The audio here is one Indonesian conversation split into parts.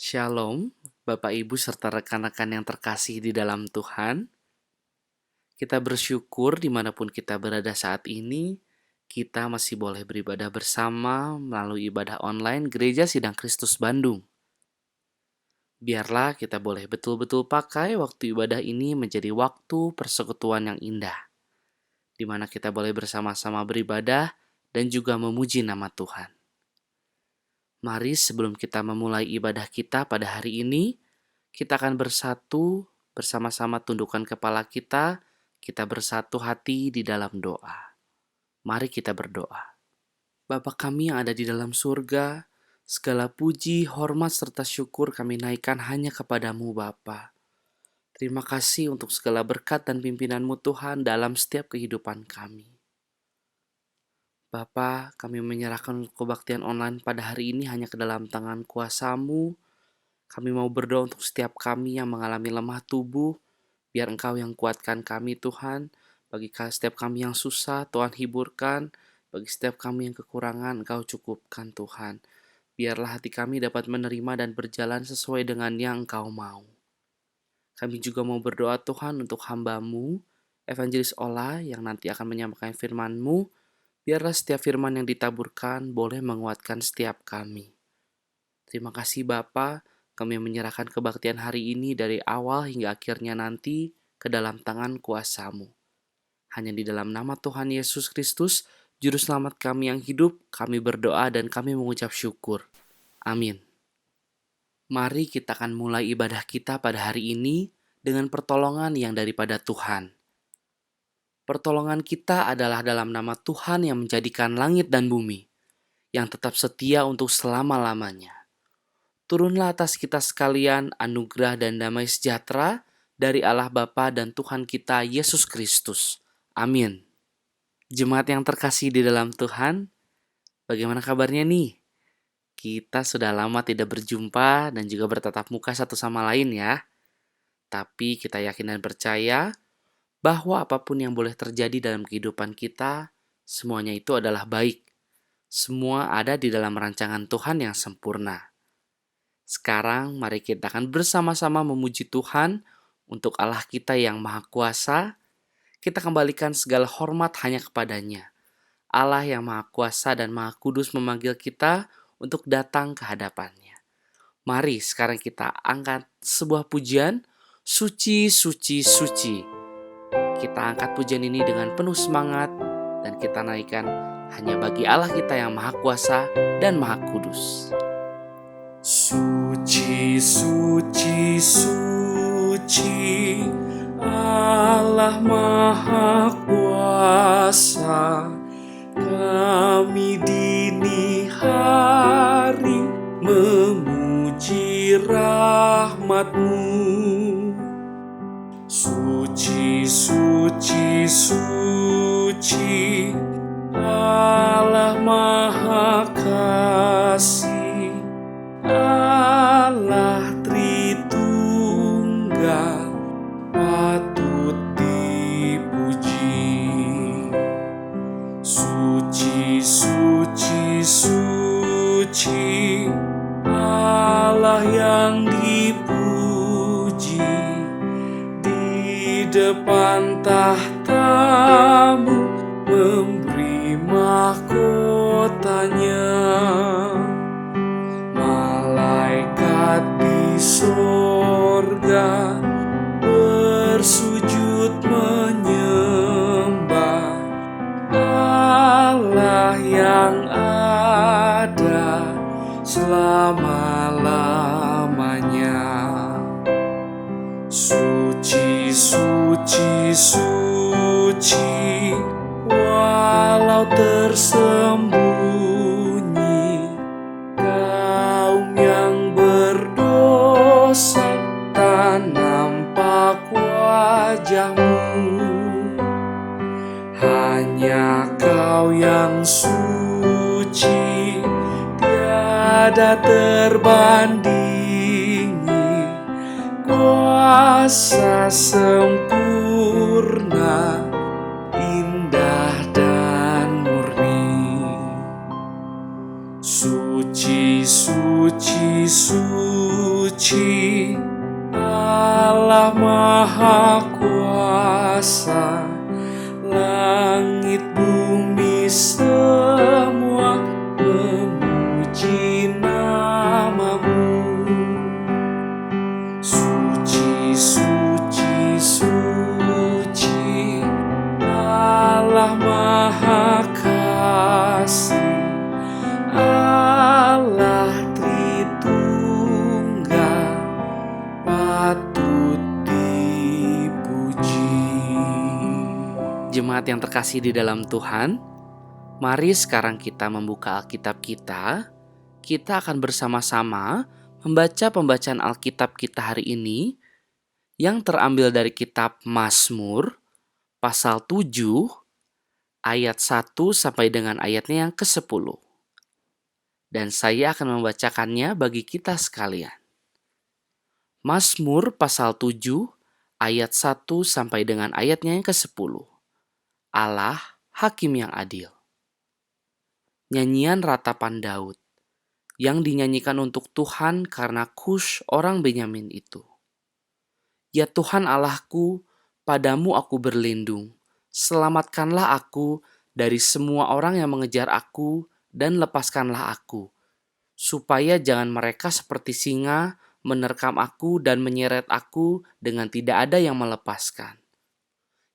Shalom, Bapak Ibu serta rekan-rekan yang terkasih di dalam Tuhan. Kita bersyukur dimanapun kita berada saat ini, kita masih boleh beribadah bersama melalui ibadah online Gereja Sidang Kristus Bandung. Biarlah kita boleh betul-betul pakai waktu ibadah ini menjadi waktu persekutuan yang indah, di mana kita boleh bersama-sama beribadah dan juga memuji nama Tuhan. Mari sebelum kita memulai ibadah kita pada hari ini, kita akan bersatu bersama-sama tundukkan kepala kita bersatu hati di dalam doa. Mari kita berdoa. Bapa kami yang ada di dalam surga, segala puji, hormat, serta syukur kami naikkan hanya kepadamu Bapa. Terima kasih untuk segala berkat dan pimpinanmu Tuhan dalam setiap kehidupan kami. Bapa, kami menyerahkan kebaktian online pada hari ini hanya ke dalam tangan kuasa-Mu. Kami mau berdoa untuk setiap kami yang mengalami lemah tubuh, biar Engkau yang kuatkan kami Tuhan. Bagi setiap kami yang susah, Tuhan hiburkan. Bagi setiap kami yang kekurangan, Engkau cukupkan Tuhan. Biarlah hati kami dapat menerima dan berjalan sesuai dengan yang Engkau mau. Kami juga mau berdoa Tuhan untuk hamba-Mu, Evangelis Ola yang nanti akan menyampaikan firman-Mu. Biarlah setiap firman yang ditaburkan boleh menguatkan setiap kami. Terima kasih Bapa, kami menyerahkan kebaktian hari ini dari awal hingga akhirnya nanti ke dalam tangan kuasa-Mu. Hanya di dalam nama Tuhan Yesus Kristus, Juru Selamat kami yang hidup, kami berdoa dan kami mengucap syukur. Amin. Mari kita akan mulai ibadah kita pada hari ini dengan pertolongan yang daripada Tuhan. Pertolongan kita adalah dalam nama Tuhan yang menjadikan langit dan bumi, yang tetap setia untuk selama-lamanya. Turunlah atas kita sekalian anugerah dan damai sejahtera dari Allah Bapa dan Tuhan kita Yesus Kristus. Amin. Jemaat yang terkasih di dalam Tuhan, bagaimana kabarnya nih? Kita sudah lama tidak berjumpa dan juga bertatap muka satu sama lain ya. Tapi kita yakin dan percaya bahwa apapun yang boleh terjadi dalam kehidupan kita, semuanya itu adalah baik. Semua ada di dalam rancangan Tuhan yang sempurna. Sekarang mari kita akan bersama-sama memuji Tuhan untuk Allah kita yang Maha Kuasa. Kita kembalikan segala hormat hanya kepadanya. Allah yang Maha Kuasa dan Maha Kudus memanggil kita untuk datang ke hadapannya. Mari sekarang kita angkat sebuah pujian, Suci, Suci, Suci. Kita angkat pujian ini dengan penuh semangat dan kita naikkan hanya bagi Allah kita yang Maha Kuasa dan Maha Kudus. Suci, suci, suci, Allah Maha Kuasa. Kami dini hari memuji rahmat-Mu. Suci, suci, suci, Allah Maha Kasih, Allah Tritunggal, patut dipuji. Suci, suci, suci, Allah yang dipuji. Depan tahta-Mu memberi mahkotanya. Malaikat di sorga bersujud menyembah Allah yang ada selama-lamanya. Suci, suci, suci, walau tersembunyi, kaum yang berdosa tak nampak wajah-Mu. Hanya Kau yang suci, tiada terbandingi. Kuasa sempurna, indah dan murni. Suci, suci, suci, suci, Allah Maha Kuasa, langit bumi semua memuji nama-Mu. Suci, suci, suci, Allah Maha Kasih, Allah Tritunggal, patut dipuji. Jemaat yang terkasih di dalam Tuhan, mari sekarang kita membuka Alkitab kita. Kita akan bersama-sama membaca pembacaan Alkitab kita hari ini yang terambil dari kitab Mazmur pasal 7 ayat 1 sampai dengan ayatnya yang ke-10. Dan saya akan membacakannya bagi kita sekalian. Mazmur pasal 7 ayat 1 sampai dengan ayatnya yang ke-10. Allah Hakim yang adil. Nyanyian ratapan Daud yang dinyanyikan untuk Tuhan karena Kush orang Benyamin itu. Ya Tuhan Allahku, padamu aku berlindung. Selamatkanlah aku dari semua orang yang mengejar aku dan lepaskanlah aku, supaya jangan mereka seperti singa menerkam aku dan menyeret aku dengan tidak ada yang melepaskan.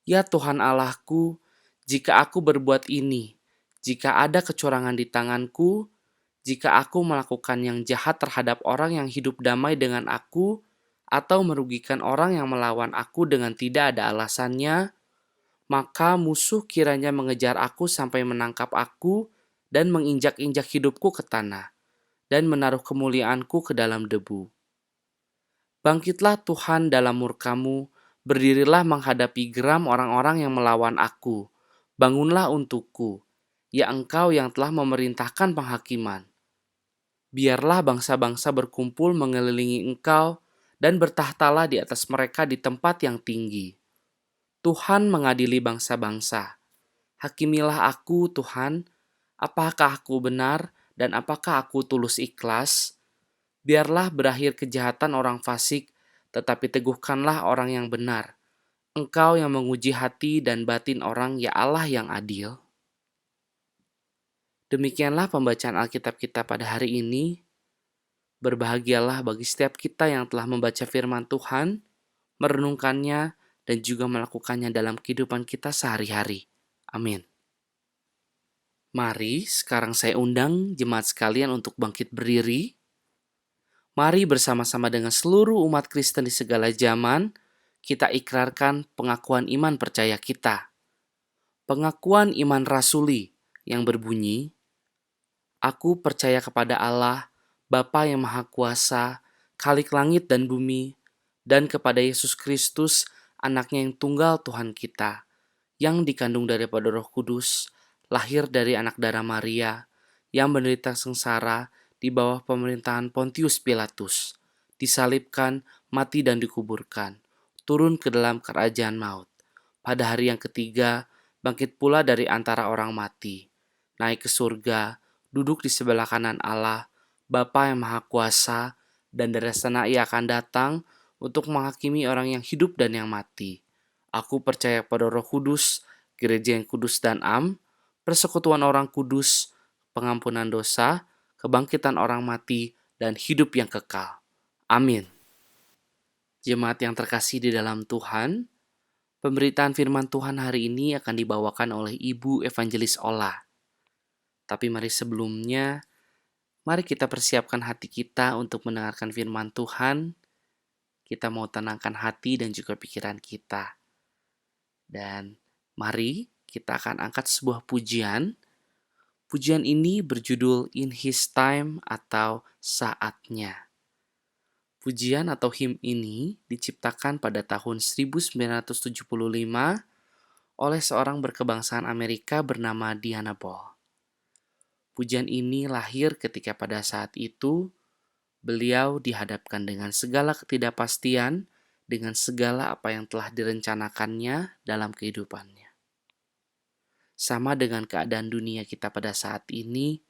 Ya Tuhan Allahku, jika aku berbuat ini, jika ada kecurangan di tanganku, jika aku melakukan yang jahat terhadap orang yang hidup damai dengan aku, atau merugikan orang yang melawan aku dengan tidak ada alasannya, maka musuh kiranya mengejar aku sampai menangkap aku dan menginjak-injak hidupku ke tanah, dan menaruh kemuliaanku ke dalam debu. Bangkitlah Tuhan dalam murka-Mu, berdirilah menghadapi geram orang-orang yang melawan aku. Bangunlah untukku, ya Engkau yang telah memerintahkan penghakiman. Biarlah bangsa-bangsa berkumpul mengelilingi Engkau dan bertahtalah di atas mereka di tempat yang tinggi. Tuhan mengadili bangsa-bangsa. Hakimilah aku, Tuhan, apakah aku benar dan apakah aku tulus ikhlas? Biarlah berakhir kejahatan orang fasik, tetapi teguhkanlah orang yang benar. Engkau yang menguji hati dan batin orang, ya Allah yang adil. Demikianlah pembacaan Alkitab kita pada hari ini. Berbahagialah bagi setiap kita yang telah membaca firman Tuhan, merenungkannya, dan juga melakukannya dalam kehidupan kita sehari-hari. Amin. Mari sekarang saya undang jemaat sekalian untuk bangkit berdiri. Mari bersama-sama dengan seluruh umat Kristen di segala zaman, kita ikrarkan pengakuan iman percaya kita. Pengakuan iman rasuli yang berbunyi, Aku percaya kepada Allah, Bapa yang Maha Kuasa, Khalik langit dan bumi, dan kepada Yesus Kristus, anaknya yang tunggal Tuhan kita, yang dikandung daripada Roh Kudus, lahir dari anak darah Maria, yang menderita sengsara di bawah pemerintahan Pontius Pilatus, disalibkan, mati dan dikuburkan, turun ke dalam kerajaan maut. Pada hari yang ketiga, bangkit pula dari antara orang mati, naik ke surga, duduk di sebelah kanan Allah, Bapa yang Maha Kuasa, dan dari sana Ia akan datang untuk menghakimi orang yang hidup dan yang mati. Aku percaya pada Roh Kudus, gereja yang kudus dan persekutuan orang kudus, pengampunan dosa, kebangkitan orang mati, dan hidup yang kekal. Amin. Jemaat yang terkasih di dalam Tuhan, pemberitaan firman Tuhan hari ini akan dibawakan oleh Ibu Evangelis Ola. Tapi mari sebelumnya, mari kita persiapkan hati kita untuk mendengarkan firman Tuhan. Kita mau tenangkan hati dan juga pikiran kita. Dan mari kita akan angkat sebuah pujian. Pujian ini berjudul In His Time atau Saatnya. Pujian atau hymn ini diciptakan pada tahun 1975 oleh seorang berkebangsaan Amerika bernama Diana Ball. Pujian ini lahir ketika pada saat itu beliau dihadapkan dengan segala ketidakpastian, dengan segala apa yang telah direncanakannya dalam kehidupannya. Sama dengan keadaan dunia kita pada saat ini,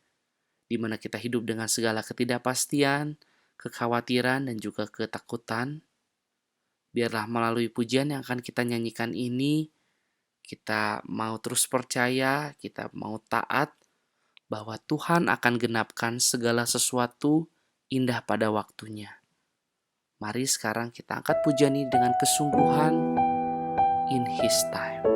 di mana kita hidup dengan segala ketidakpastian, kekhawatiran dan juga ketakutan. Biarlah melalui pujian yang akan kita nyanyikan ini, kita mau terus percaya, kita mau taat, bahwa Tuhan akan genapkan segala sesuatu indah pada waktunya. Mari sekarang kita angkat pujian ini dengan kesungguhan, in His time.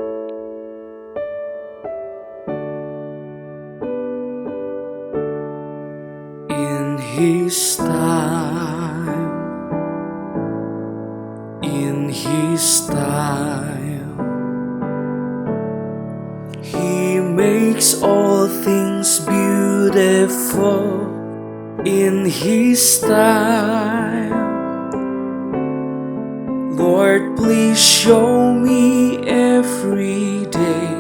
In His time, in His time, He makes all things beautiful. In His time, Lord, please show me every day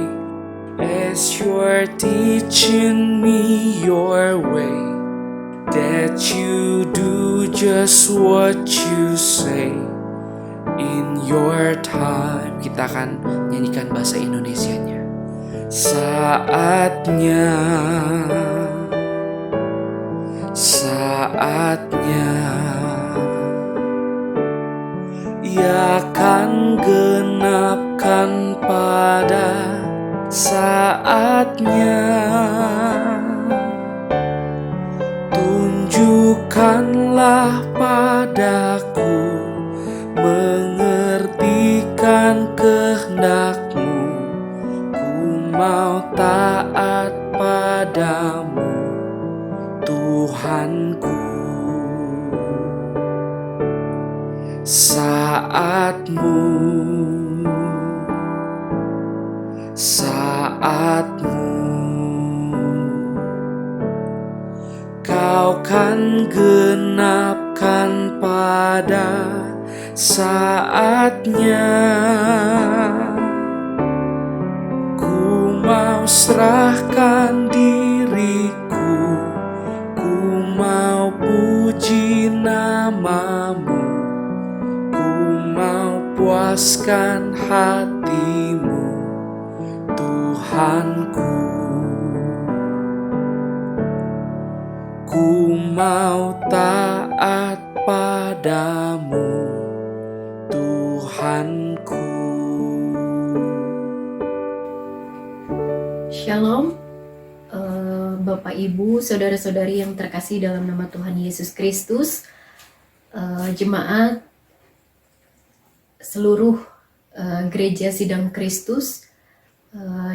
as you're teaching me your way, that you do just what you say in your time. Kita akan nyanyikan bahasa Indonesianya. Saatnya, saatnya, Ia akan genapkan pada saatnya. Tunjukkanlah padaku, mengertikan kehendak-Mu. Ku mau taat padamu, Tuhanku. Saatmu, saatmu, Kau kan genapkan pada saatnya. Ku mau serahkan diriku, ku mau puji nama-Mu, ku mau puaskan hati-Mu, Tuhanku. Ku mau taat padamu, Tuhanku. Shalom, Bapak Ibu, saudara-saudari yang terkasih dalam nama Tuhan Yesus Kristus, jemaat seluruh gereja Sidang Kristus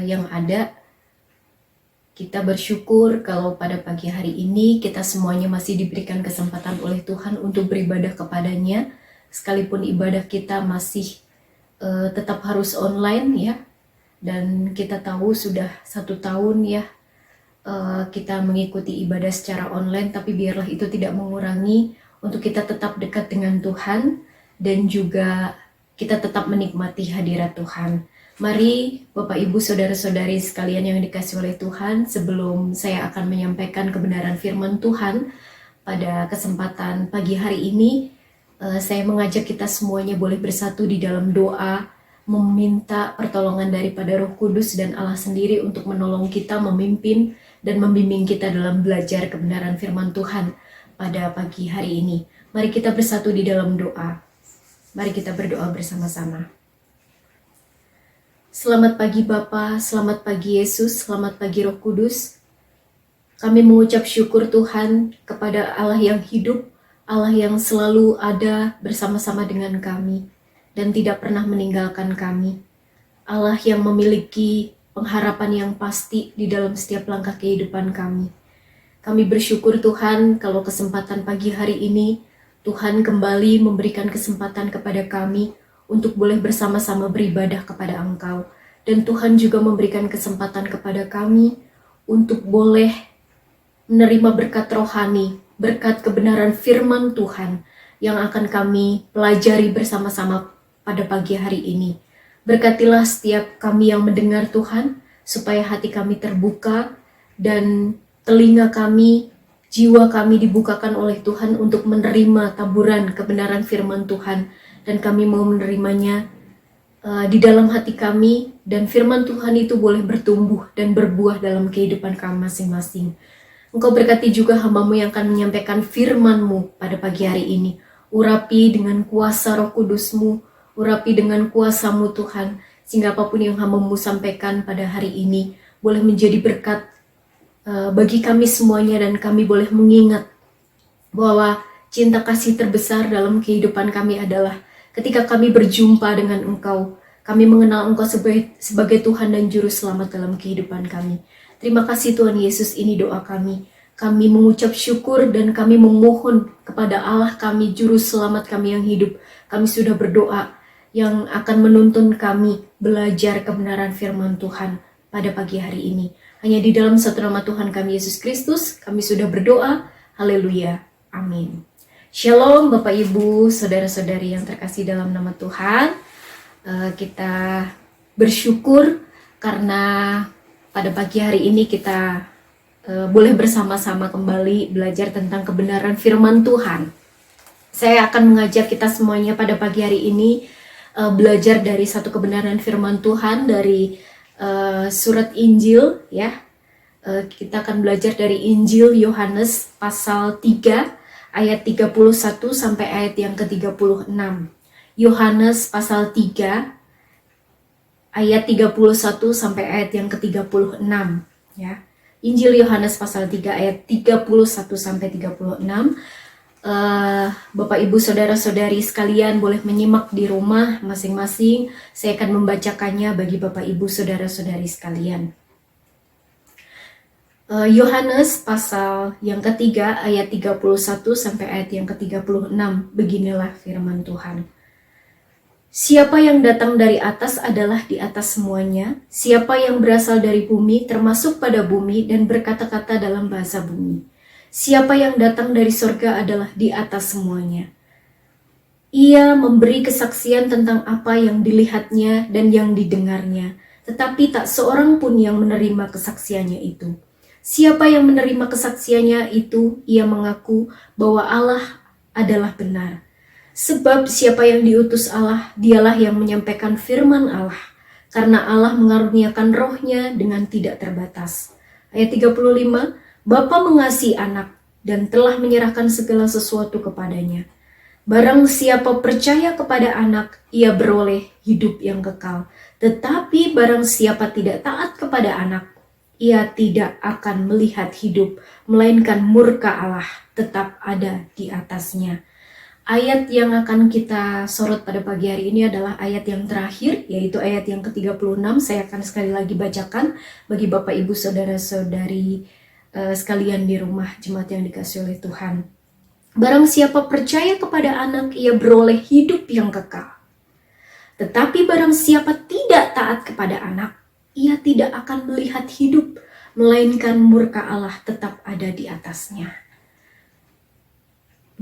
yang ada. Kita bersyukur kalau pada pagi hari ini kita semuanya masih diberikan kesempatan oleh Tuhan untuk beribadah kepadanya, sekalipun ibadah kita masih tetap harus online ya. Dan kita tahu sudah 1 tahun ya kita mengikuti ibadah secara online, tapi biarlah itu tidak mengurangi untuk kita tetap dekat dengan Tuhan dan juga kita tetap menikmati hadirat Tuhan. Mari Bapak Ibu Saudara-saudari sekalian yang dikasihi oleh Tuhan, sebelum saya akan menyampaikan kebenaran firman Tuhan pada kesempatan pagi hari ini, saya mengajak kita semuanya boleh bersatu di dalam doa, meminta pertolongan daripada Roh Kudus dan Allah sendiri untuk menolong kita, memimpin dan membimbing kita dalam belajar kebenaran firman Tuhan pada pagi hari ini. Mari kita bersatu di dalam doa. Mari kita berdoa bersama-sama. Selamat pagi Bapa, selamat pagi Yesus, selamat pagi Roh Kudus. Kami mengucap syukur Tuhan kepada Allah yang hidup, Allah yang selalu ada bersama-sama dengan kami dan tidak pernah meninggalkan kami. Allah yang memiliki pengharapan yang pasti di dalam setiap langkah kehidupan kami. Kami bersyukur Tuhan kalau kesempatan pagi hari ini Tuhan kembali memberikan kesempatan kepada kami untuk boleh bersama-sama beribadah kepada Engkau. Dan Tuhan juga memberikan kesempatan kepada kami untuk boleh menerima berkat rohani, berkat kebenaran firman Tuhan yang akan kami pelajari bersama-sama pada pagi hari ini. Berkatilah setiap kami yang mendengar Tuhan, supaya hati kami terbuka dan telinga kami, jiwa kami dibukakan oleh Tuhan untuk menerima taburan kebenaran firman Tuhan. Dan kami mau menerimanya di dalam hati kami, dan firman Tuhan itu boleh bertumbuh dan berbuah dalam kehidupan kami masing-masing. Engkau berkati juga hamba-Mu yang akan menyampaikan firman-Mu pada pagi hari ini. Urapi dengan kuasa Roh Kudus-Mu, urapi dengan kuasa-Mu Tuhan, sehingga apapun yang hamba-Mu sampaikan pada hari ini boleh menjadi berkat bagi kami semuanya, dan kami boleh mengingat bahwa cinta kasih terbesar dalam kehidupan kami adalah ketika kami berjumpa dengan Engkau. Kami mengenal Engkau sebagai Tuhan dan Juru Selamat dalam kehidupan kami. Terima kasih Tuhan Yesus, ini doa kami. Kami mengucap syukur dan kami memohon kepada Allah kami, Juru Selamat kami yang hidup. Kami sudah berdoa yang akan menuntun kami belajar kebenaran firman Tuhan pada pagi hari ini. Hanya di dalam satu nama Tuhan kami, Yesus Kristus, kami sudah berdoa. Haleluya. Amin. Shalom Bapak Ibu, saudara-saudari yang terkasih dalam nama Tuhan. Kita bersyukur karena pada pagi hari ini kita boleh bersama-sama kembali belajar tentang kebenaran firman Tuhan. Saya akan mengajak kita semuanya pada pagi hari ini belajar dari satu kebenaran firman Tuhan dari surat Injil, ya. Kita akan belajar dari Injil Yohanes pasal 3 ayat 31 sampai ayat yang ke-36. Yohanes pasal 3 ayat 31 sampai ayat yang ke-36, ya. Injil Yohanes pasal 3 ayat 31 sampai 36. Bapak Ibu saudara-saudari sekalian boleh menyimak di rumah masing-masing. Saya akan membacakannya bagi Bapak Ibu saudara-saudari sekalian. Yohanes pasal yang ketiga ayat 31 sampai ayat yang ke-36. Beginilah firman Tuhan. Siapa yang datang dari atas adalah di atas semuanya. Siapa yang berasal dari bumi termasuk pada bumi dan berkata-kata dalam bahasa bumi. Siapa yang datang dari sorga adalah di atas semuanya. Ia memberi kesaksian tentang apa yang dilihatnya dan yang didengarnya, tetapi tak seorang pun yang menerima kesaksiannya itu. Siapa yang menerima kesaksiannya itu, ia mengaku bahwa Allah adalah benar. Sebab siapa yang diutus Allah, dialah yang menyampaikan firman Allah, karena Allah mengaruniakan rohnya dengan tidak terbatas. Ayat 35, Bapa mengasihi anak dan telah menyerahkan segala sesuatu kepadanya. Barang siapa percaya kepada anak, ia beroleh hidup yang kekal. Tetapi barang siapa tidak taat kepada anak, ia tidak akan melihat hidup, melainkan murka Allah tetap ada di atasnya. Ayat yang akan kita sorot pada pagi hari ini adalah ayat yang terakhir, yaitu ayat yang ke-36. Saya akan sekali lagi bacakan bagi Bapak Ibu saudara-saudari sekalian di rumah, jemaat yang dikasihi oleh Tuhan. Barang siapa percaya kepada anak, ia beroleh hidup yang kekal. Tetapi barang siapa tidak taat kepada anak, ia tidak akan melihat hidup, melainkan murka Allah tetap ada di atasnya.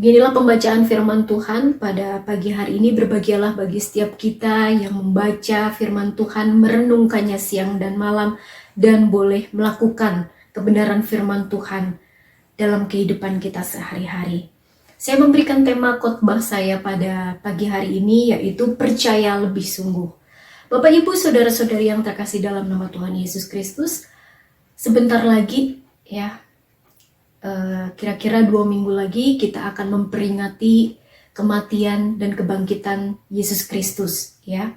Beginilah pembacaan firman Tuhan pada pagi hari ini. Berbahagialah bagi setiap kita yang membaca firman Tuhan, merenungkannya siang dan malam, dan boleh melakukan kebenaran firman Tuhan dalam kehidupan kita sehari-hari. Saya memberikan tema khotbah saya pada pagi hari ini, yaitu percaya lebih sungguh. Bapak Ibu saudara-saudari yang terkasih dalam nama Tuhan Yesus Kristus, sebentar lagi, ya, kira-kira 2 minggu lagi kita akan memperingati kematian dan kebangkitan Yesus Kristus, ya.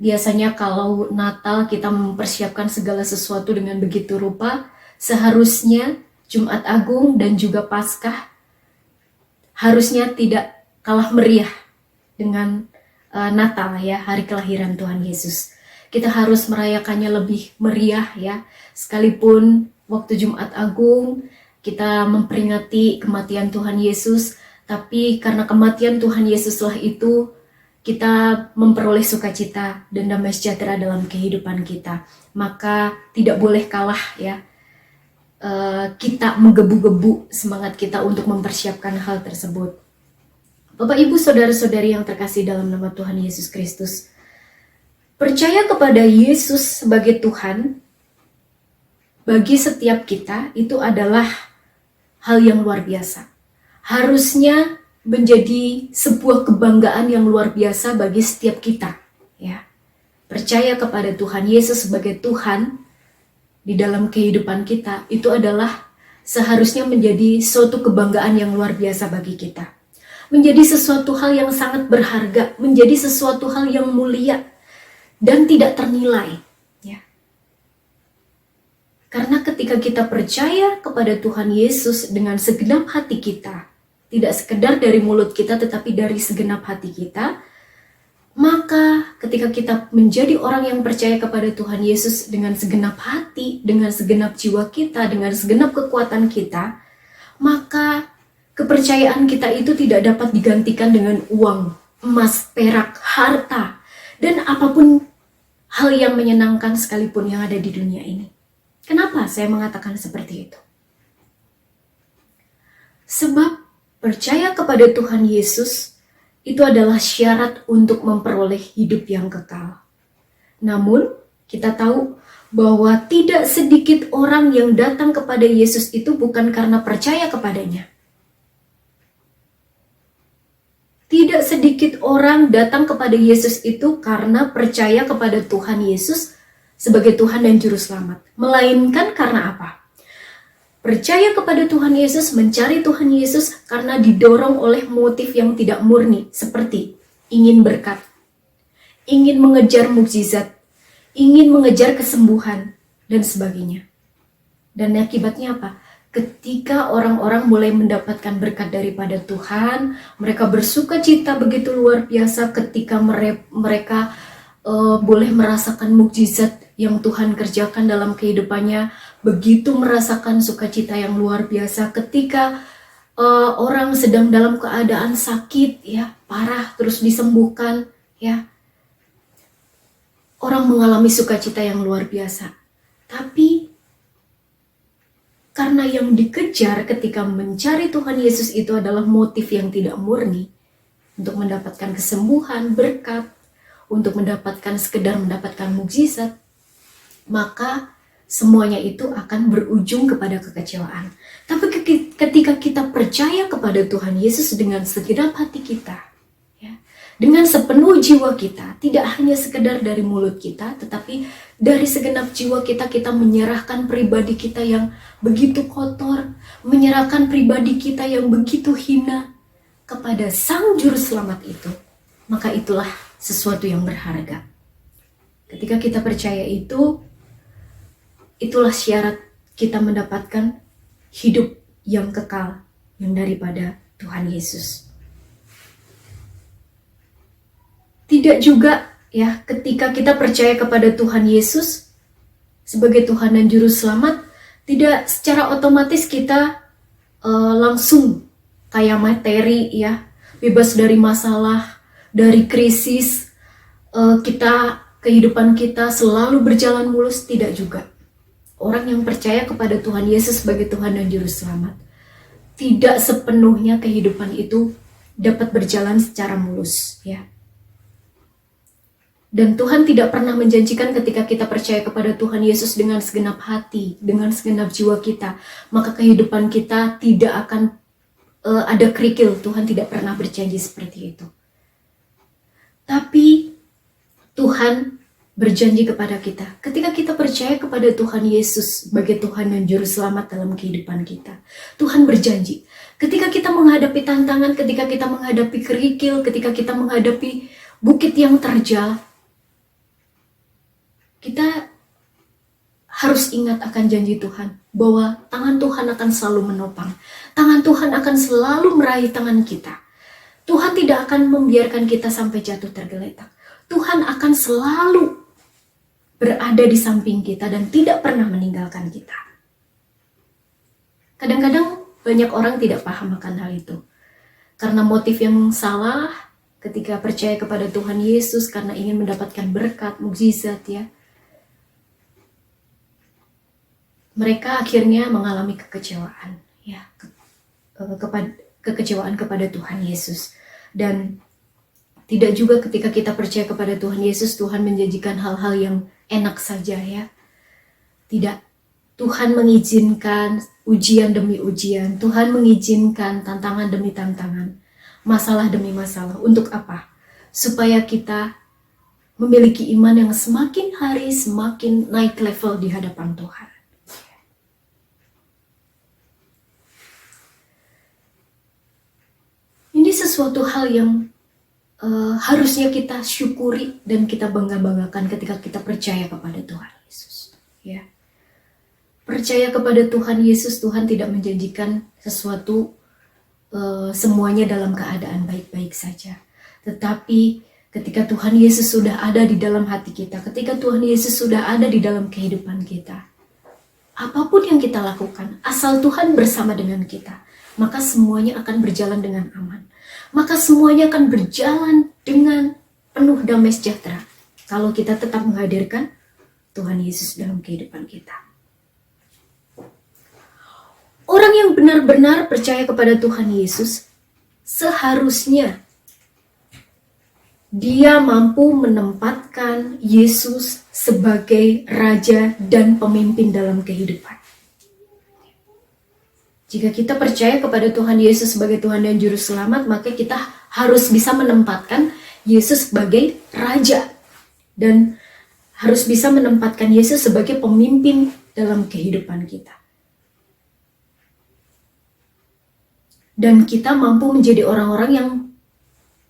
Biasanya kalau Natal kita mempersiapkan segala sesuatu dengan begitu rupa. Seharusnya Jumat Agung dan juga Paskah harusnya tidak kalah meriah dengan Natal, ya, hari kelahiran Tuhan Yesus. Kita harus merayakannya lebih meriah, ya. Sekalipun waktu Jumat Agung kita memperingati kematian Tuhan Yesus, tapi karena kematian Tuhan Yesuslah itu kita memperoleh sukacita dan damai sejahtera dalam kehidupan kita. Maka tidak boleh kalah, ya, kita menggebu-gebu semangat kita untuk mempersiapkan hal tersebut. Bapak Ibu saudara-saudari yang terkasih dalam nama Tuhan Yesus Kristus, percaya kepada Yesus sebagai Tuhan bagi setiap kita itu adalah hal yang luar biasa. Harusnya menjadi sebuah kebanggaan yang luar biasa bagi setiap kita, ya. Percaya kepada Tuhan Yesus sebagai Tuhan di dalam kehidupan kita, itu adalah seharusnya menjadi suatu kebanggaan yang luar biasa bagi kita. Menjadi sesuatu hal yang sangat berharga, menjadi sesuatu hal yang mulia dan tidak ternilai. Ya. Karena ketika kita percaya kepada Tuhan Yesus dengan segenap hati kita, tidak sekedar dari mulut kita tetapi dari segenap hati kita, maka ketika kita menjadi orang yang percaya kepada Tuhan Yesus dengan segenap hati, dengan segenap jiwa kita, dengan segenap kekuatan kita, maka kepercayaan kita itu tidak dapat digantikan dengan uang, emas, perak, harta, dan apapun hal yang menyenangkan sekalipun yang ada di dunia ini. Kenapa saya mengatakan seperti itu? Sebab percaya kepada Tuhan Yesus itu adalah syarat untuk memperoleh hidup yang kekal. Namun, kita tahu bahwa tidak sedikit orang yang datang kepada Yesus itu bukan karena percaya kepadanya. Tidak sedikit orang datang kepada Yesus itu karena percaya kepada Tuhan Yesus sebagai Tuhan dan Juru Selamat. Melainkan karena apa? Percaya kepada Tuhan Yesus, mencari Tuhan Yesus karena didorong oleh motif yang tidak murni, seperti ingin berkat, ingin mengejar mukjizat, ingin mengejar kesembuhan, dan sebagainya. Dan akibatnya apa? Ketika orang-orang mulai mendapatkan berkat daripada Tuhan, mereka bersuka cita begitu luar biasa ketika mereka boleh merasakan mukjizat yang Tuhan kerjakan dalam kehidupannya, begitu merasakan sukacita yang luar biasa ketika orang sedang dalam keadaan sakit, ya parah, terus disembuhkan, ya orang mengalami sukacita yang luar biasa. Tapi karena yang dikejar ketika mencari Tuhan Yesus itu adalah motif yang tidak murni untuk mendapatkan kesembuhan, berkat, untuk sekedar mendapatkan mukjizat, maka semuanya itu akan berujung kepada kekecewaan. Tapi ketika kita percaya kepada Tuhan Yesus dengan segenap hati kita, ya, dengan sepenuh jiwa kita, tidak hanya sekedar dari mulut kita, tetapi dari segenap jiwa kita, kita menyerahkan pribadi kita yang begitu kotor, menyerahkan pribadi kita yang begitu hina kepada Sang Juru Selamat itu, maka itulah sesuatu yang berharga. Ketika kita percaya itu, itulah syarat kita mendapatkan hidup yang kekal yang daripada Tuhan Yesus. Tidak juga ya ketika kita percaya kepada Tuhan Yesus sebagai Tuhan dan Juru Selamat, tidak secara otomatis kita langsung kaya materi, ya, bebas dari masalah, dari krisis, kehidupan kita selalu berjalan mulus. Tidak juga. Orang yang percaya kepada Tuhan Yesus sebagai Tuhan dan Juru Selamat, tidak sepenuhnya kehidupan itu dapat berjalan secara mulus, ya. Dan Tuhan tidak pernah menjanjikan ketika kita percaya kepada Tuhan Yesus dengan segenap hati, dengan segenap jiwa kita, maka kehidupan kita tidak akan ada kerikil. Tuhan tidak pernah berjanji seperti itu. Tapi Tuhan berjanji kepada kita, ketika kita percaya kepada Tuhan Yesus sebagai Tuhan dan Juru Selamat dalam kehidupan kita, Tuhan berjanji, ketika kita menghadapi tantangan, ketika kita menghadapi kerikil, ketika kita menghadapi bukit yang terjal, kita harus ingat akan janji Tuhan, bahwa tangan Tuhan akan selalu menopang, tangan Tuhan akan selalu meraih tangan kita. Tuhan tidak akan membiarkan kita sampai jatuh tergeletak. Tuhan akan selalu berada di samping kita dan tidak pernah meninggalkan kita. Kadang-kadang banyak orang tidak paham akan hal itu. Karena motif yang salah ketika percaya kepada Tuhan Yesus karena ingin mendapatkan berkat, mukjizat, ya. Mereka akhirnya mengalami kekecewaan, ya, kekecewaan kepada Tuhan Yesus. Dan tidak juga ketika kita percaya kepada Tuhan Yesus, Tuhan menjanjikan hal-hal yang enak saja, ya. Tidak. Tuhan mengizinkan ujian demi ujian. Tuhan mengizinkan tantangan demi tantangan. Masalah demi masalah. Untuk apa? Supaya kita memiliki iman yang semakin hari semakin naik level di hadapan Tuhan. Ini sesuatu hal yang harusnya kita syukuri dan kita bangga-banggakan ketika kita percaya kepada Tuhan Yesus. Ya. Percaya kepada Tuhan Yesus, Tuhan tidak menjanjikan sesuatu semuanya dalam keadaan baik-baik saja. Tetapi ketika Tuhan Yesus sudah ada di dalam hati kita, ketika Tuhan Yesus sudah ada di dalam kehidupan kita, apapun yang kita lakukan, asal Tuhan bersama dengan kita, maka semuanya akan berjalan dengan aman. Maka semuanya akan berjalan dengan penuh damai sejahtera kalau kita tetap menghadirkan Tuhan Yesus dalam kehidupan kita. Orang yang benar-benar percaya kepada Tuhan Yesus, seharusnya dia mampu menempatkan Yesus sebagai Raja dan pemimpin dalam kehidupan. Jika kita percaya kepada Tuhan Yesus sebagai Tuhan dan Juru Selamat, maka kita harus bisa menempatkan Yesus sebagai Raja. Dan harus bisa menempatkan Yesus sebagai pemimpin dalam kehidupan kita. Dan kita mampu menjadi orang-orang yang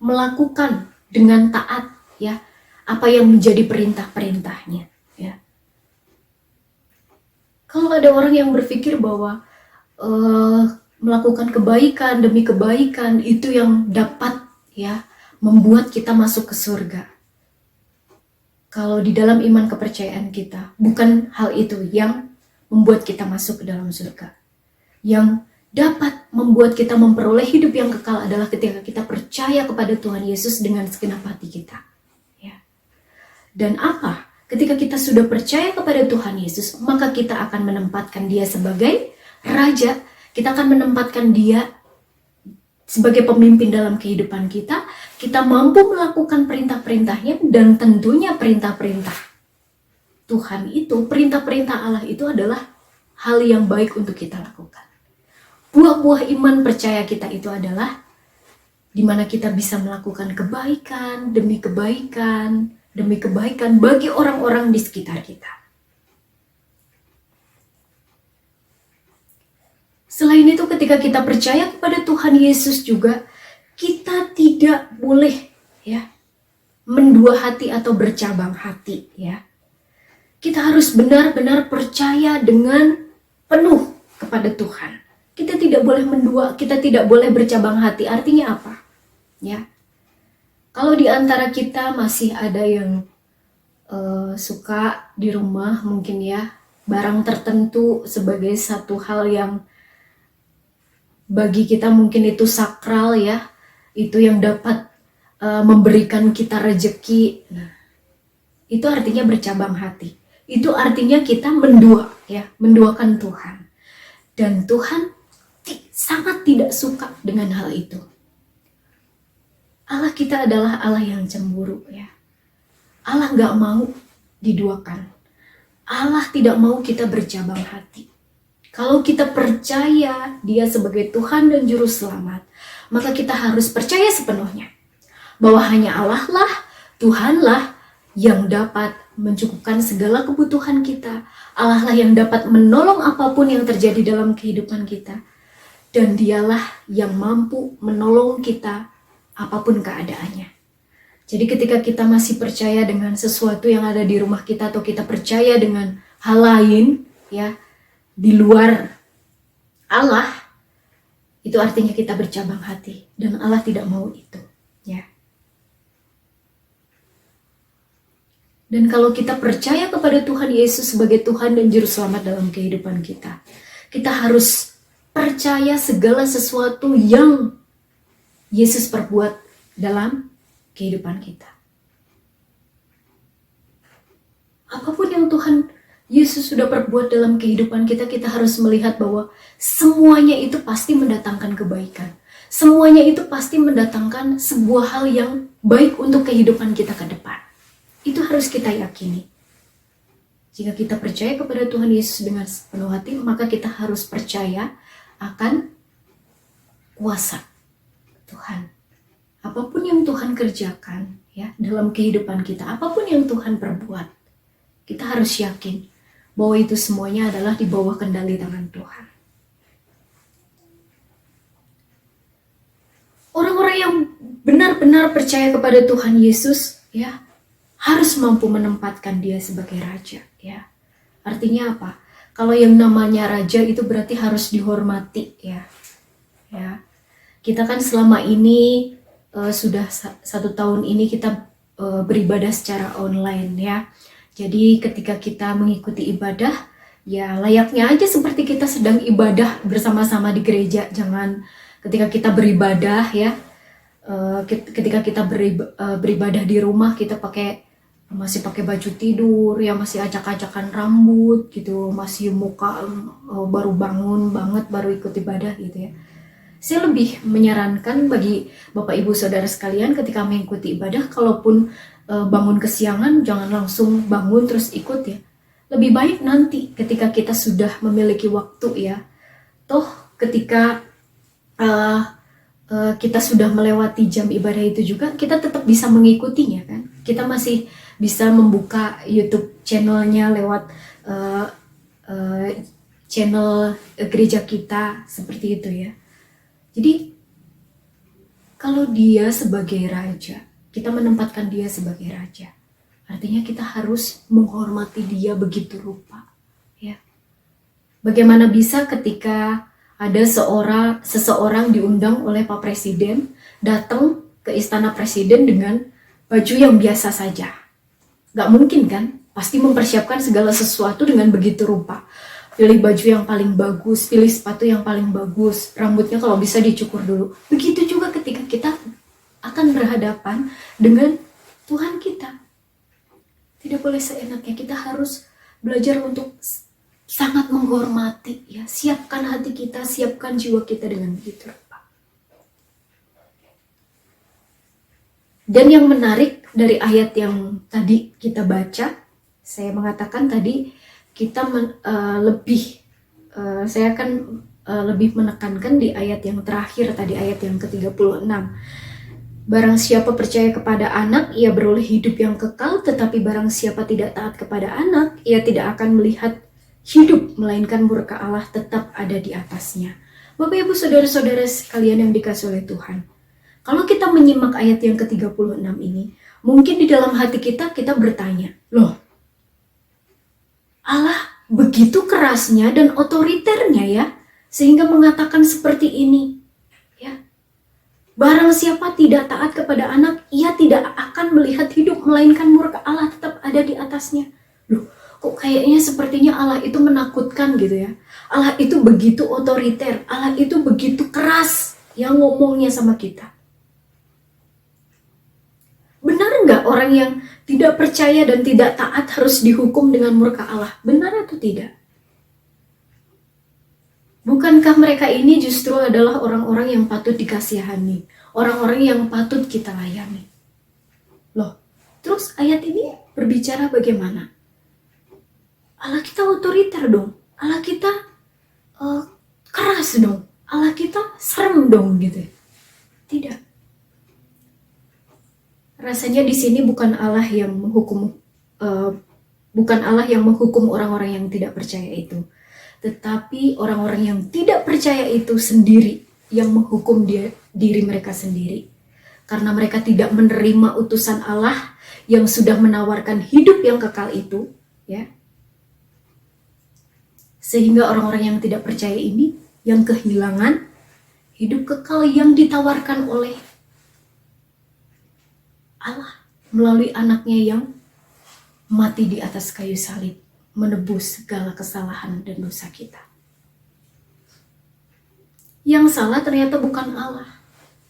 melakukan dengan taat ya apa yang menjadi perintah-perintahnya. Ya. Kalau ada orang yang berpikir bahwa melakukan kebaikan demi kebaikan itu yang dapat ya membuat kita masuk ke surga. Kalau di dalam iman kepercayaan kita, bukan hal itu yang membuat kita masuk ke dalam surga. Yang dapat membuat kita memperoleh hidup yang kekal adalah ketika kita percaya kepada Tuhan Yesus dengan segenap hati kita. Ya. Dan apa? Ketika kita sudah percaya kepada Tuhan Yesus, maka kita akan menempatkan Dia sebagai Raja, kita akan menempatkan Dia sebagai pemimpin dalam kehidupan kita. Kita mampu melakukan perintah-perintahnya, dan tentunya perintah-perintah Tuhan itu, perintah-perintah Allah itu adalah hal yang baik untuk kita lakukan. Buah-buah iman percaya kita itu adalah di mana kita bisa melakukan kebaikan demi kebaikan demi kebaikan bagi orang-orang di sekitar kita. Selain itu, ketika kita percaya kepada Tuhan Yesus juga, kita tidak boleh ya mendua hati atau bercabang hati ya. Kita harus benar-benar percaya dengan penuh kepada Tuhan. Kita tidak boleh mendua, kita tidak boleh bercabang hati. Artinya apa? Ya. Kalau di antara kita masih ada yang suka di rumah mungkin ya barang tertentu sebagai satu hal yang bagi kita mungkin itu sakral ya, itu yang dapat memberikan kita rejeki. Nah, itu artinya bercabang hati. Itu artinya kita mendua ya, menduakan Tuhan. Dan Tuhan sangat tidak suka dengan hal itu. Allah kita adalah Allah yang cemburu ya. Allah gak mau diduakan. Allah tidak mau kita bercabang hati. Kalau kita percaya Dia sebagai Tuhan dan Juru Selamat, maka kita harus percaya sepenuhnya bahwa hanya Allah lah, Tuhan lah yang dapat mencukupkan segala kebutuhan kita. Allah lah yang dapat menolong apapun yang terjadi dalam kehidupan kita. Dan Dialah yang mampu menolong kita apapun keadaannya. Jadi ketika kita masih percaya dengan sesuatu yang ada di rumah kita, atau kita percaya dengan hal lain ya di luar Allah, itu artinya kita bercabang hati, dan Allah tidak mau itu ya. Dan kalau kita percaya kepada Tuhan Yesus sebagai Tuhan dan Juru Selamat dalam kehidupan kita, kita harus percaya segala sesuatu yang Yesus perbuat dalam kehidupan kita. Apapun yang Tuhan Yesus sudah perbuat dalam kehidupan kita, kita harus melihat bahwa semuanya itu pasti mendatangkan kebaikan. Semuanya itu pasti mendatangkan sebuah hal yang baik untuk kehidupan kita ke depan. Itu harus kita yakini. Jika kita percaya kepada Tuhan Yesus dengan penuh hati, maka kita harus percaya akan kuasa Tuhan. Apapun yang Tuhan kerjakan, ya, dalam kehidupan kita. Apapun yang Tuhan perbuat, kita harus yakin bahwa itu semuanya adalah di bawah kendali tangan Tuhan. Orang-orang yang benar-benar percaya kepada Tuhan Yesus, ya, harus mampu menempatkan Dia sebagai raja, ya. Artinya apa? Kalau yang namanya raja itu berarti harus dihormati, ya. Ya. Kita kan selama ini sudah 1 tahun ini kita beribadah secara online, ya. Jadi ketika kita mengikuti ibadah, ya layaknya aja seperti kita sedang ibadah bersama-sama di gereja. Jangan ketika kita beribadah, ya, ketika kita beribadah di rumah, kita masih pakai baju tidur, ya, masih acak-acakan rambut gitu, masih muka baru bangun banget, baru ikut ibadah gitu, ya. Saya lebih menyarankan bagi Bapak Ibu Saudara sekalian ketika mengikuti ibadah, kalaupun bangun kesiangan, jangan langsung bangun terus ikut, ya. Lebih baik nanti ketika kita sudah memiliki waktu, ya. Toh ketika kita sudah melewati jam ibadah itu juga, kita tetap bisa mengikutinya, kan. Kita masih bisa membuka YouTube channelnya lewat channel gereja kita, seperti itu, ya. Jadi kalau Dia sebagai raja, kita menempatkan Dia sebagai raja, artinya kita harus menghormati Dia begitu rupa, ya. Bagaimana bisa ketika ada seseorang diundang oleh Pak Presiden datang ke istana Presiden dengan baju yang biasa saja? Gak mungkin, kan? Pasti mempersiapkan segala sesuatu dengan begitu rupa. Pilih baju yang paling bagus, pilih sepatu yang paling bagus, rambutnya kalau bisa dicukur dulu. Begitu juga ketika kita akan berhadapan dengan Tuhan kita. Tidak boleh seenaknya, kita harus belajar untuk sangat menghormati, ya. Siapkan hati kita, siapkan jiwa kita dengan begitu rupa. Dan yang menarik dari ayat yang tadi kita baca, saya mengatakan tadi kita saya akan lebih menekankan di ayat yang terakhir tadi, ayat yang ke-36. Barang siapa percaya kepada anak, ia beroleh hidup yang kekal, tetapi barang siapa tidak taat kepada anak, ia tidak akan melihat hidup, melainkan murka Allah tetap ada di atasnya. Bapak Ibu Saudara-saudara sekalian yang dikasihi oleh Tuhan, kalau kita menyimak ayat yang ke-36 ini, mungkin di dalam hati kita bertanya, loh, Allah begitu kerasnya dan otoriternya, ya, sehingga mengatakan seperti ini, ya. Barang siapa tidak taat kepada anak, ia tidak akan melihat hidup, melainkan murka Allah tetap ada di atasnya. Loh, kok kayaknya sepertinya Allah itu menakutkan gitu, ya. Allah itu begitu otoriter, Allah itu begitu keras yang ngomongnya sama kita. Benar nggak orang yang tidak percaya dan tidak taat harus dihukum dengan murka Allah? Benar atau tidak? Bukankah mereka ini justru adalah orang-orang yang patut dikasihani, orang-orang yang patut kita layani? Loh, terus ayat ini berbicara bagaimana? Allah kita otoriter dong, Allah kita keras dong, Allah kita serem dong gitu. Tidak. Rasanya di sini bukan Allah yang menghukum orang-orang yang tidak percaya itu, tetapi orang-orang yang tidak percaya itu sendiri yang menghukum diri mereka sendiri, karena mereka tidak menerima utusan Allah yang sudah menawarkan hidup yang kekal itu, ya. Sehingga orang-orang yang tidak percaya ini yang kehilangan hidup kekal yang ditawarkan oleh Allah melalui anaknya yang mati di atas kayu salib, menebus segala kesalahan dan dosa kita. Yang salah ternyata bukan Allah,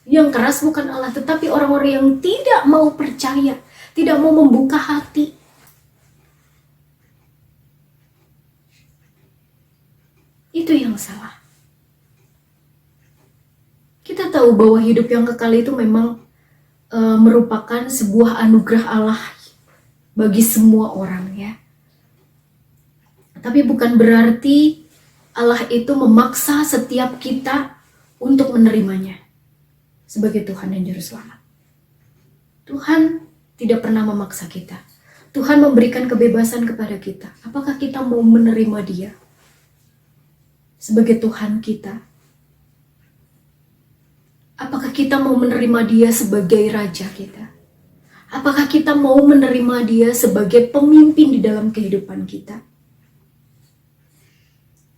yang keras bukan Allah, tetapi orang-orang yang tidak mau percaya, tidak mau membuka hati. Itu yang salah. Kita tahu bahwa hidup yang kekal itu memang merupakan sebuah anugerah Allah bagi semua orang, ya. Tapi bukan berarti Allah itu memaksa setiap kita untuk menerimanya sebagai Tuhan dan Juru Selamat. Tuhan tidak pernah memaksa kita. Tuhan memberikan kebebasan kepada kita. Apakah kita mau menerima Dia sebagai Tuhan kita? Apakah kita mau menerima Dia sebagai Raja kita? Apakah kita mau menerima Dia sebagai pemimpin di dalam kehidupan kita?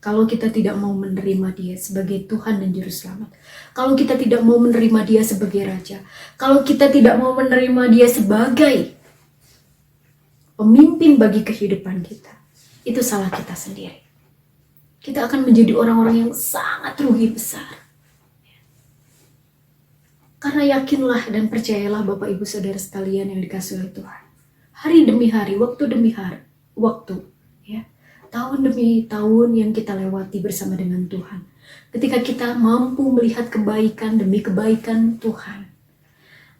Kalau kita tidak mau menerima Dia sebagai Tuhan dan Juru Selamat, kalau kita tidak mau menerima Dia sebagai Raja, kalau kita tidak mau menerima Dia sebagai pemimpin bagi kehidupan kita, itu salah kita sendiri. Kita akan menjadi orang-orang yang sangat rugi besar. Karena yakinlah dan percayalah Bapak Ibu Saudara sekalian yang dikasihi oleh Tuhan. Hari demi hari, waktu demi hari, waktu, ya, tahun demi tahun yang kita lewati bersama dengan Tuhan. Ketika kita mampu melihat kebaikan demi kebaikan Tuhan,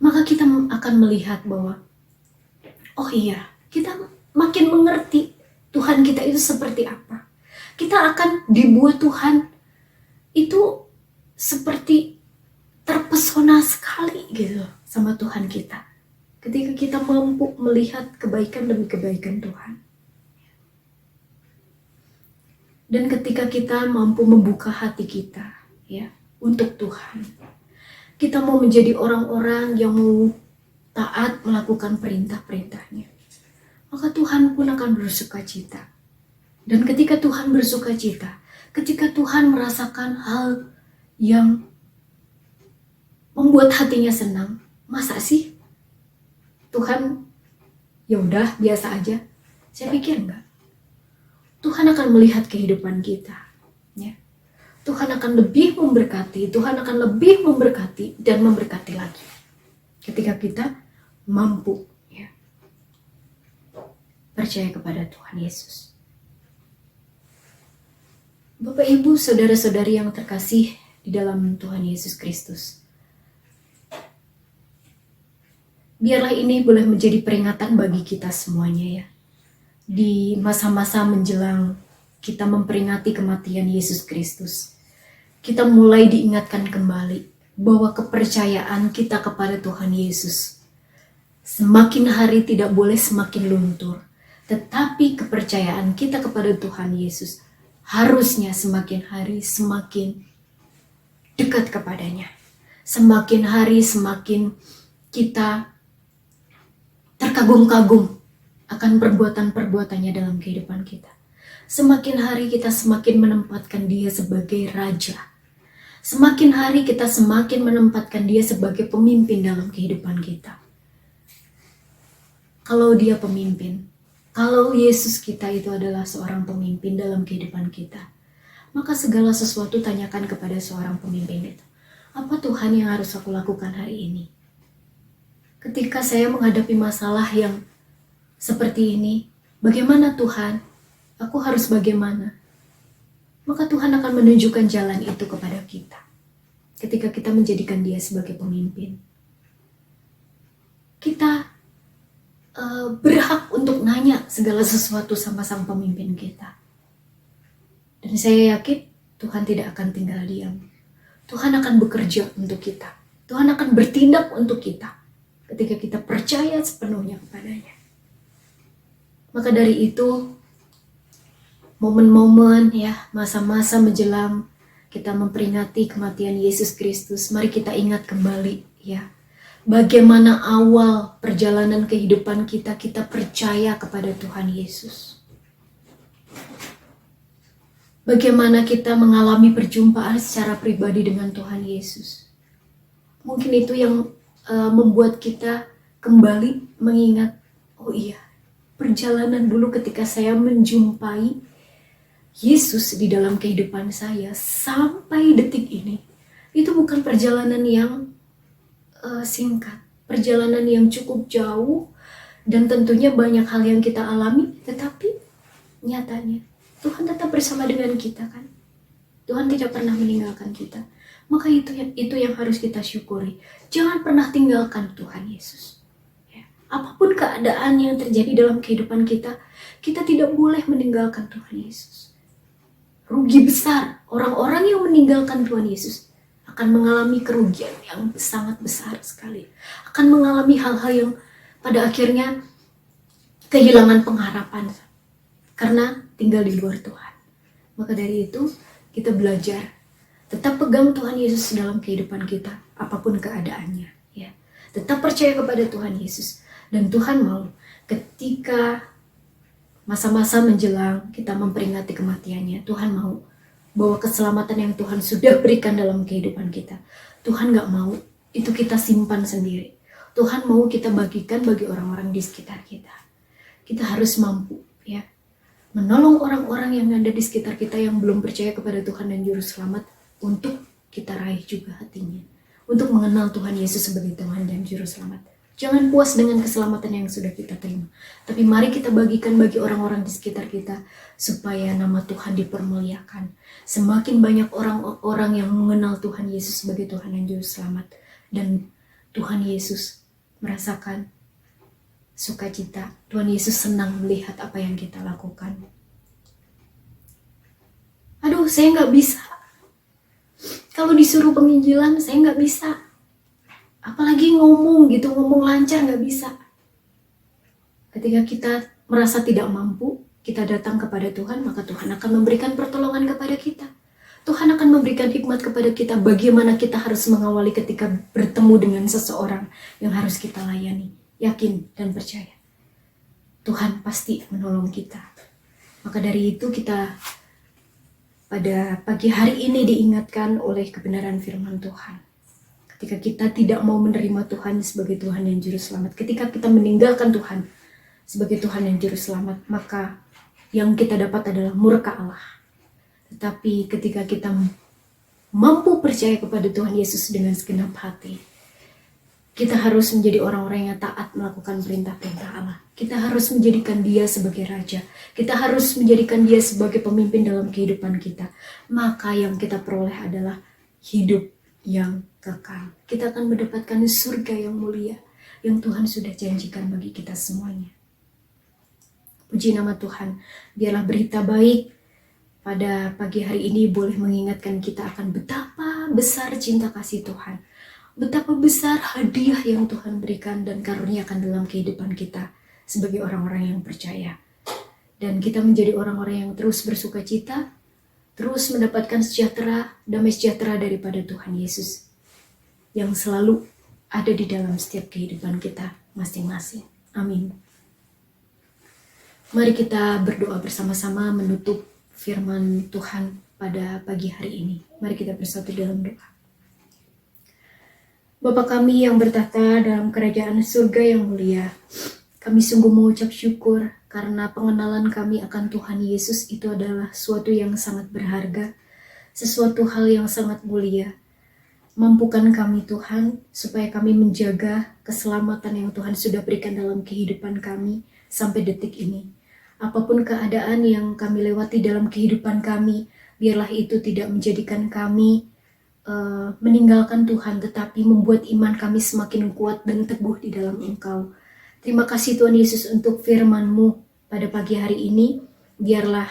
maka kita akan melihat bahwa, oh iya, kita makin mengerti Tuhan kita itu seperti apa. Kita akan dibuat Tuhan itu seperti terpesona sekali gitu sama Tuhan kita. Ketika kita mampu melihat kebaikan demi kebaikan Tuhan. Dan ketika kita mampu membuka hati kita ya untuk Tuhan. Kita mau menjadi orang-orang yang mau taat melakukan perintah-perintahnya. Maka Tuhan pun akan bersukacita. Dan ketika Tuhan bersukacita, ketika Tuhan merasakan hal yang membuat hatinya senang, masa sih Tuhan ya udah biasa aja? Saya pikir enggak. Tuhan akan melihat kehidupan kita, ya. Tuhan akan lebih memberkati, Tuhan akan lebih memberkati dan memberkati lagi. Ketika kita mampu, ya, percaya kepada Tuhan Yesus. Bapak Ibu, saudara-saudari yang terkasih di dalam Tuhan Yesus Kristus. Biarlah ini boleh menjadi peringatan bagi kita semuanya ya. Di masa-masa menjelang kita memperingati kematian Yesus Kristus. Kita mulai diingatkan kembali bahwa kepercayaan kita kepada Tuhan Yesus semakin hari tidak boleh semakin luntur. Tetapi kepercayaan kita kepada Tuhan Yesus harusnya semakin hari semakin dekat kepadanya. Semakin hari semakin kita terkagum-kagum akan perbuatan-perbuatannya dalam kehidupan kita. Semakin hari kita semakin menempatkan Dia sebagai Raja. Semakin hari kita semakin menempatkan Dia sebagai pemimpin dalam kehidupan kita. Kalau Dia pemimpin, kalau Yesus kita itu adalah seorang pemimpin dalam kehidupan kita, maka segala sesuatu tanyakan kepada seorang pemimpin itu. Apa Tuhan yang harus aku lakukan hari ini? Ketika saya menghadapi masalah yang seperti ini, bagaimana Tuhan? Aku harus bagaimana? Maka Tuhan akan menunjukkan jalan itu kepada kita. Ketika kita menjadikan Dia sebagai pemimpin. Kita berhak untuk nanya segala sesuatu sama sang pemimpin kita. Dan saya yakin Tuhan tidak akan tinggal diam. Tuhan akan bekerja untuk kita. Tuhan akan bertindak untuk kita. Ketika kita percaya sepenuhnya kepadanya. Maka dari itu, momen-momen ya, masa-masa menjelang kita memperingati kematian Yesus Kristus, mari kita ingat kembali ya, bagaimana awal perjalanan kehidupan kita percaya kepada Tuhan Yesus. Bagaimana kita mengalami perjumpaan secara pribadi dengan Tuhan Yesus. Mungkin itu yang membuat kita kembali mengingat, oh iya, perjalanan dulu ketika saya menjumpai Yesus di dalam kehidupan saya sampai detik ini, itu bukan perjalanan yang singkat, perjalanan yang cukup jauh, dan tentunya banyak hal yang kita alami, tetapi nyatanya Tuhan tetap bersama dengan kita kan. Tuhan tidak pernah meninggalkan kita. Maka itu yang harus kita syukuri. Jangan pernah tinggalkan Tuhan Yesus. Ya. Apapun keadaan yang terjadi dalam kehidupan kita, kita tidak boleh meninggalkan Tuhan Yesus. Rugi besar orang-orang yang meninggalkan Tuhan Yesus akan mengalami kerugian yang sangat besar sekali. Akan mengalami hal-hal yang pada akhirnya kehilangan pengharapan karena tinggal di luar Tuhan. Maka dari itu kita belajar tetap pegang Tuhan Yesus dalam kehidupan kita, apapun keadaannya, ya. Tetap percaya kepada Tuhan Yesus, dan Tuhan mau ketika masa-masa menjelang kita memperingati kematiannya, Tuhan mau bahwa keselamatan yang Tuhan sudah berikan dalam kehidupan kita, Tuhan gak mau itu kita simpan sendiri. Tuhan mau kita bagikan bagi orang-orang di sekitar kita. Kita harus mampu, ya, menolong orang-orang yang ada di sekitar kita yang belum percaya kepada Tuhan dan Juru Selamat, untuk kita raih juga hatinya, untuk mengenal Tuhan Yesus sebagai Tuhan dan Juru Selamat. Jangan puas dengan keselamatan yang sudah kita terima, tapi mari kita bagikan bagi orang-orang di sekitar kita, supaya nama Tuhan dipermuliakan. Semakin banyak orang-orang yang mengenal Tuhan Yesus sebagai Tuhan dan Juru Selamat, dan Tuhan Yesus merasakan sukacita, Tuhan Yesus senang melihat apa yang kita lakukan. Aduh, saya nggak bisa. Kalau disuruh penginjilan, saya nggak bisa. Apalagi ngomong gitu, ngomong lancar nggak bisa. Ketika kita merasa tidak mampu, kita datang kepada Tuhan, maka Tuhan akan memberikan pertolongan kepada kita. Tuhan akan memberikan hikmat kepada kita bagaimana kita harus mengawali ketika bertemu dengan seseorang yang harus kita layani. Yakin dan percaya, Tuhan pasti menolong kita. Maka dari itu kita pada pagi hari ini diingatkan oleh kebenaran firman Tuhan. Ketika kita tidak mau menerima Tuhan sebagai Tuhan dan Juru Selamat, ketika kita meninggalkan Tuhan sebagai Tuhan dan Juru Selamat, maka yang kita dapat adalah murka Allah. Tetapi ketika kita mampu percaya kepada Tuhan Yesus dengan segenap hati, kita harus menjadi orang-orang yang taat melakukan perintah-perintah Allah. Kita harus menjadikan Dia sebagai Raja. Kita harus menjadikan Dia sebagai pemimpin dalam kehidupan kita. Maka yang kita peroleh adalah hidup yang kekal. Kita akan mendapatkan surga yang mulia yang Tuhan sudah janjikan bagi kita semuanya. Puji nama Tuhan. Biarlah berita baik pada pagi hari ini boleh mengingatkan kita akan betapa besar cinta kasih Tuhan. Betapa besar hadiah yang Tuhan berikan dan karuniakan dalam kehidupan kita sebagai orang-orang yang percaya. Dan kita menjadi orang-orang yang terus bersuka cita, terus mendapatkan sejahtera, damai sejahtera daripada Tuhan Yesus yang selalu ada di dalam setiap kehidupan kita masing-masing. Amin. Mari kita berdoa bersama-sama menutup firman Tuhan pada pagi hari ini. Mari kita bersatu dalam doa. Bapa kami yang bertahta dalam kerajaan surga yang mulia, kami sungguh mengucap syukur karena pengenalan kami akan Tuhan Yesus itu adalah suatu yang sangat berharga, sesuatu hal yang sangat mulia. Mampukan kami Tuhan, supaya kami menjaga keselamatan yang Tuhan sudah berikan dalam kehidupan kami sampai detik ini. Apapun keadaan yang kami lewati dalam kehidupan kami, biarlah itu tidak menjadikan kami meninggalkan Tuhan, tetapi membuat iman kami semakin kuat dan teguh di dalam Engkau. Terima kasih Tuhan Yesus untuk firman-Mu pada pagi hari ini. Biarlah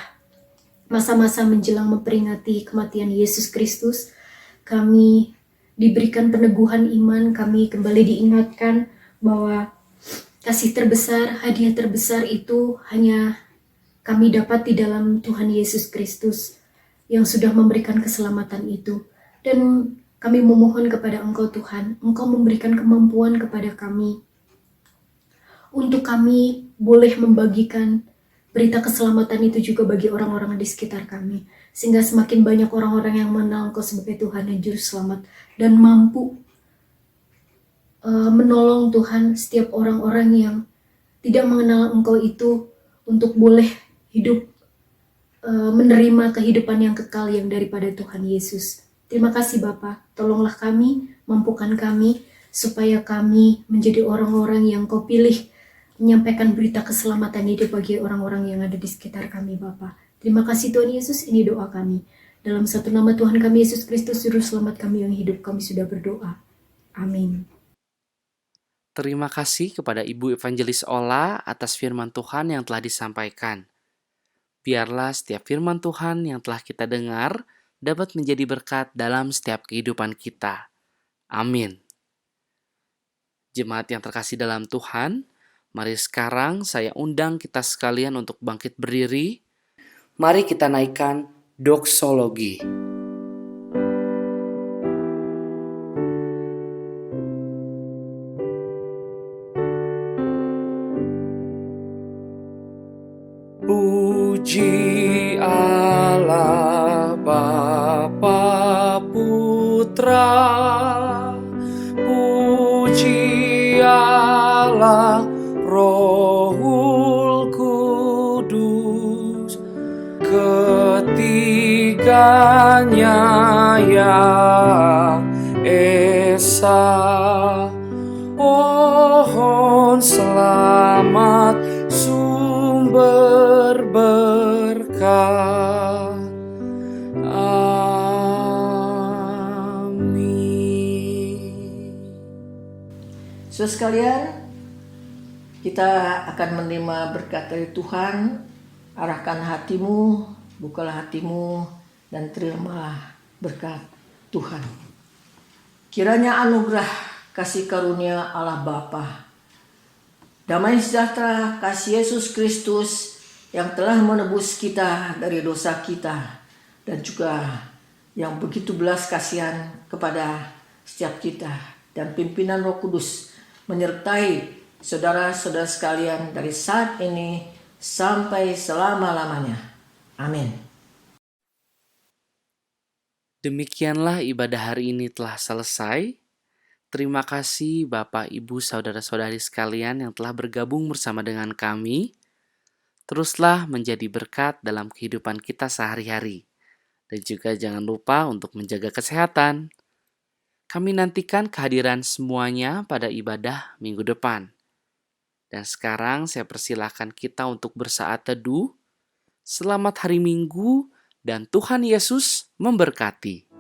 masa-masa menjelang memperingati kematian Yesus Kristus, kami diberikan peneguhan iman, kami kembali diingatkan bahwa kasih terbesar, hadiah terbesar itu hanya kami dapat di dalam Tuhan Yesus Kristus yang sudah memberikan keselamatan itu. Dan kami memohon kepada Engkau Tuhan, Engkau memberikan kemampuan kepada kami untuk kami boleh membagikan berita keselamatan itu juga bagi orang-orang di sekitar kami. Sehingga semakin banyak orang-orang yang mengenal Engkau sebagai Tuhan dan Juru Selamat, dan mampu menolong Tuhan setiap orang-orang yang tidak mengenal Engkau itu untuk boleh hidup menerima kehidupan yang kekal yang daripada Tuhan Yesus. Terima kasih Bapa, tolonglah kami, mampukan kami, supaya kami menjadi orang-orang yang Kau pilih menyampaikan berita keselamatan itu bagi orang-orang yang ada di sekitar kami Bapa. Terima kasih Tuhan Yesus, ini doa kami. Dalam satu nama Tuhan kami Yesus Kristus, Juru Selamat kami yang hidup, kami sudah berdoa. Amin. Terima kasih kepada Ibu Evangelis Ola atas firman Tuhan yang telah disampaikan. Biarlah setiap firman Tuhan yang telah kita dengar dapat menjadi berkat dalam setiap kehidupan kita. Amin. Jemaat yang terkasih dalam Tuhan, Mari sekarang saya undang kita sekalian untuk bangkit berdiri. Mari kita naikkan doksologi. Puji Allah Bapa Putra, puji Allah Rohul Kudus, ketiganya yang esa. Pohon selamat sumber berkat. Amin. Saudara sekalian, kita akan menerima berkat dari Tuhan. Arahkan hatimu, bukalah hatimu, dan terimalah berkat Tuhan. Kiranya anugerah kasih karunia Allah Bapa, damai sejahtera kasih Yesus Kristus yang telah menebus kita dari dosa kita, dan juga yang begitu belas kasihan kepada setiap kita, dan pimpinan Roh Kudus menyertai saudara-saudara sekalian dari saat ini sampai selama-lamanya. Amin. Demikianlah ibadah hari ini telah selesai. Terima kasih Bapak, Ibu, Saudara-saudari sekalian yang telah bergabung bersama dengan kami. Teruslah menjadi berkat dalam kehidupan kita sehari-hari. Dan juga jangan lupa untuk menjaga kesehatan. Kami nantikan kehadiran semuanya pada ibadah minggu depan. Dan sekarang saya persilahkan kita untuk bersaat teduh. Selamat hari Minggu dan Tuhan Yesus memberkati.